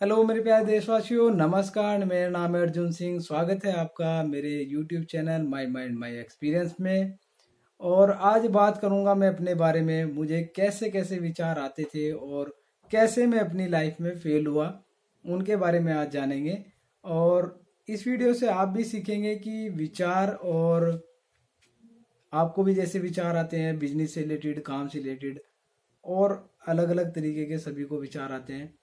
Hello मेरे प्यारे देशवासियों, नमस्कार। मेरा नाम है अर्जुन सिंह। स्वागत है आपका मेरे YouTube channel my mind my experience में। और आज बात करूंगा मैं अपने बारे में, मुझे कैसे कैसे विचार आते थे और कैसे मैं अपनी लाइफ में फेल हुआ, उनके बारे में आज जानेंगे। और इस वीडियो से आप भी सीखेंगे कि विचार, और आपको भी जैसे विचार आते हैं बिजनेस से रिलेटेड, काम से रिलेटेड, और अलग अलग तरीके के सभी को विचार आते हैं।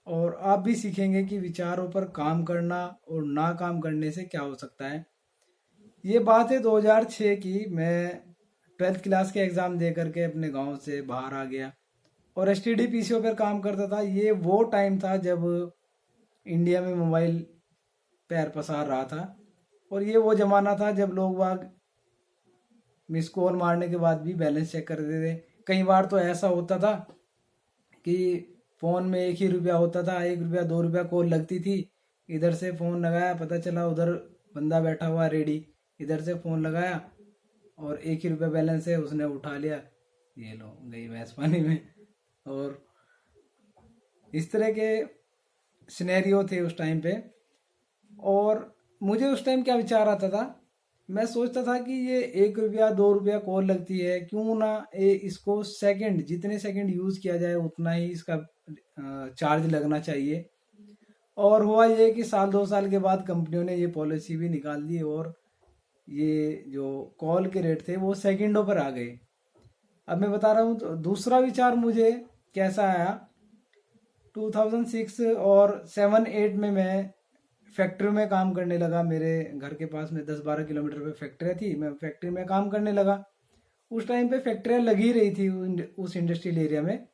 और आप भी सीखेंगे कि विचारों पर काम करना और ना काम करने से क्या हो सकता है। ये बात है 2006 की। मैं 12th क्लास के एग्ज़ाम दे करके अपने गांव से बाहर आ गया और एसटीडी पीसीओ पर काम करता था। ये वो टाइम था जब इंडिया में मोबाइल पैर पसार रहा था, और ये वो ज़माना था जब लोग बाग मिस कॉल मारने के बाद भी बैलेंस चेक करते थे। कई बार तो ऐसा होता था कि फ़ोन में 1 ही रुपया होता था, 1 रुपया 2 रुपया कॉल लगती थी। इधर से फ़ोन लगाया, पता चला उधर बंदा बैठा हुआ रेडी। इधर से फ़ोन लगाया और 1 ही रुपया बैलेंस है, उसने उठा लिया, ये लो गई भैंस पानी में। और इस तरह के सिनेरियो थे उस टाइम पे। और मुझे उस टाइम क्या विचार आता था, मैं सोचता था कि ये 1 रुपया 2 रुपया कॉल लगती है, क्यों ना इसको सेकंड, जितने सेकंड यूज़ किया जाए उतना ही इसका चार्ज लगना चाहिए। और हुआ ये कि साल 2 साल के बाद कंपनियों ने ये पॉलिसी भी निकाल दी, और ये जो कॉल के रेट थे वो सेकंडों पर आ गए। अब मैं बता रहा हूँ, तो दूसरा विचार मुझे कैसा आया। 2006 और 7-8 में मैं फैक्ट्री में काम करने लगा। मेरे घर के पास में 10-12 किलोमीटर पे फैक्ट्री थी, मैं फैक्ट्री में काम करने लगा। उस टाइम पे फैक्ट्रियाँ लगी रही थी उस इंडस्ट्रियल एरिया में।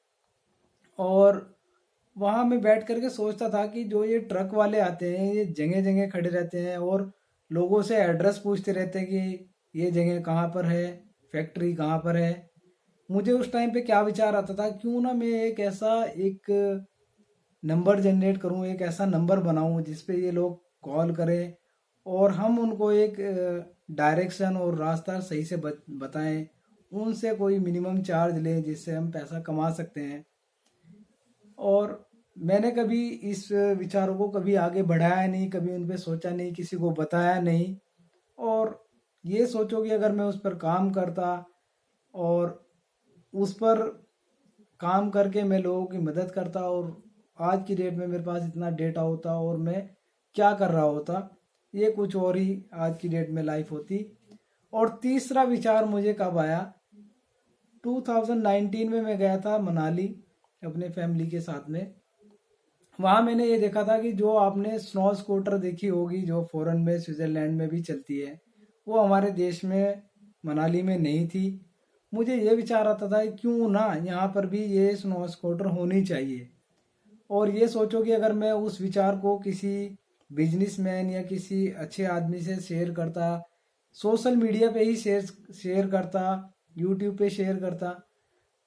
और वहाँ मैं बैठ करके सोचता था कि जो ये ट्रक वाले आते हैं, ये जगह जगह खड़े रहते हैं और लोगों से एड्रेस पूछते रहते हैं कि ये जगह कहाँ पर है, फैक्ट्री कहाँ पर है। मुझे उस टाइम पे क्या विचार आता था, क्यों ना मैं एक नंबर जनरेट करूं, एक ऐसा नंबर बनाऊं जिस पे ये लोग कॉल करें और हम उनको एक डायरेक्शन और रास्ता सही से बताएं, उनसे कोई मिनिमम चार्ज लें जिससे हम पैसा कमा सकते हैं। और मैंने कभी इस विचारों को कभी आगे बढ़ाया नहीं, कभी उन पे सोचा नहीं, किसी को बताया नहीं। और ये सोचो कि अगर मैं उस पर काम करता और उस पर काम करके मैं लोगों की मदद करता, और आज की डेट में मेरे पास इतना डेटा होता और मैं क्या कर रहा होता, ये कुछ और ही आज की डेट में लाइफ होती। और तीसरा विचार मुझे कब आया, 2019 में मैं गया था मनाली अपने फैमिली के साथ में। वहाँ मैंने ये देखा था कि जो आपने स्नो स्कूटर देखी होगी जो फॉरेन में स्विट्जरलैंड में भी चलती है, वो हमारे देश में मनाली में नहीं थी। मुझे ये विचार आता था क्यों ना यहाँ पर भी ये स्नो स्कूटर होनी चाहिए। और ये सोचो कि अगर मैं उस विचार को किसी बिजनेसमैन या किसी अच्छे आदमी से शेयर करता, सोशल मीडिया पे ही शेयर शेयर करता, यूट्यूब पे शेयर करता,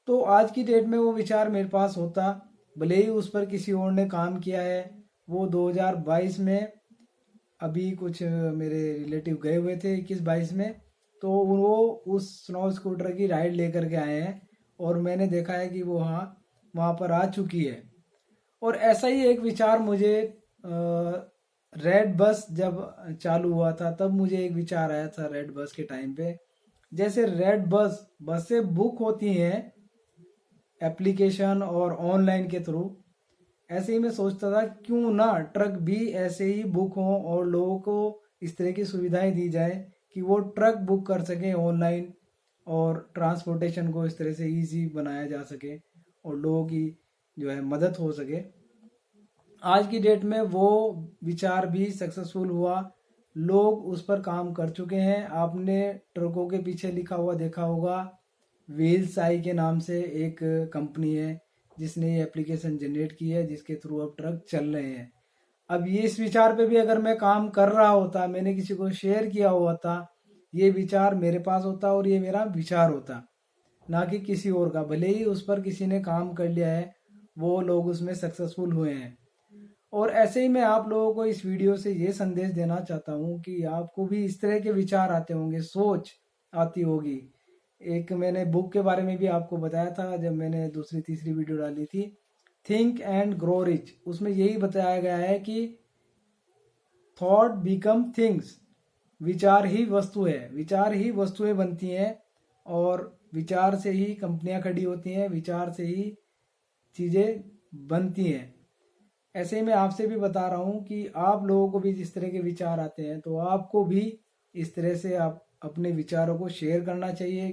तो आज की डेट में वो विचार मेरे पास होता। भले ही उस पर किसी और ने काम किया है। वो 2022 में अभी कुछ मेरे रिलेटिव गए हुए थे 21-22 में, तो वो उस स्नो स्कूटर की राइड लेकर के आए हैं और मैंने देखा है कि वो वहाँ पर आ चुकी है। और ऐसा ही एक विचार मुझे रेड बस जब चालू हुआ था तब मुझे एक विचार आया था। रेड बस के टाइम पे जैसे रेड बसें बुक होती हैं एप्लीकेशन और ऑनलाइन के थ्रू, ऐसे ही मैं सोचता था क्यों ना ट्रक भी ऐसे ही बुक हों और लोगों को इस तरह की सुविधाएं दी जाए कि वो ट्रक बुक कर सकें ऑनलाइन, और ट्रांसपोर्टेशन को इस तरह से इजी बनाया जा सके और लोगों की जो है मदद हो सके। आज की डेट में वो विचार भी सक्सेसफुल हुआ। लोग उस पर काम कर चुके हैं। आपने ट्रकों के पीछे लिखा हुआ देखा होगा, व्हील्स आई के नाम से एक कंपनी है जिसने ये एप्लीकेशन जनरेट की है जिसके थ्रू अब ट्रक चल रहे हैं। अब ये इस विचार पे भी अगर मैं काम कर रहा होता, मैंने किसी को शेयर किया हुआ था, ये विचार मेरे पास होता और ये मेरा विचार होता, ना कि किसी और का। भले ही उस पर किसी ने काम कर लिया है, वो लोग उसमें सक्सेसफुल हुए हैं। और ऐसे ही मैं आप लोगों को इस वीडियो से ये संदेश देना चाहता हूँ कि आपको भी इस तरह के विचार आते होंगे, सोच आती होगी। एक मैंने बुक के बारे में भी आपको बताया था जब मैंने दूसरी तीसरी वीडियो डाली थी। थिंक एंड ग्रो रिच, उसमें यही बताया गया है कि थॉट बिकम थिंग्स, विचार ही वस्तु है, विचार ही वस्तुएं बनती हैं और विचार से ही कंपनियां खड़ी होती हैं, विचार से ही चीज़ें बनती हैं। ऐसे ही मैं आपसे भी बता रहा हूँ कि आप लोगों को भी जिस तरह के विचार आते हैं तो आपको भी इस तरह से आप अपने विचारों को शेयर करना चाहिए,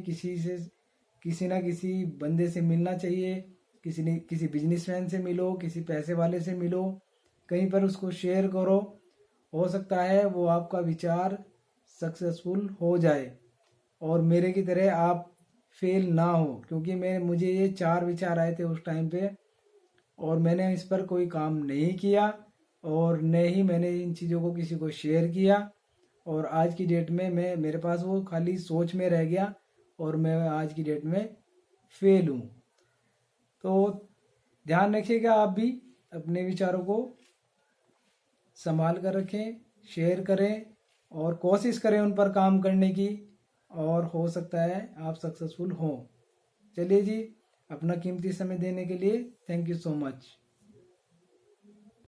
किसी ना किसी बंदे से मिलना चाहिए, किसी बिजनेसमैन से मिलो, किसी पैसे वाले से मिलो, कहीं पर उसको शेयर करो। हो सकता है वो आपका विचार सक्सेसफुल हो जाए और मेरे की तरह आप फेल ना हो, क्योंकि मुझे ये 4 विचार आए थे उस टाइम पे और मैंने इस पर कोई काम नहीं किया और न ही मैंने इन चीज़ों को किसी को शेयर किया और आज की डेट में मेरे पास वो खाली सोच में रह गया और मैं आज की डेट में फेल हूँ। तो ध्यान रखिएगा आप भी अपने विचारों को संभाल कर रखें, शेयर करें और कोशिश करें उन पर काम करने की और हो सकता है आप सक्सेसफुल हों। चलिए जी, अपना कीमती समय देने के लिए थैंक यू सो मच।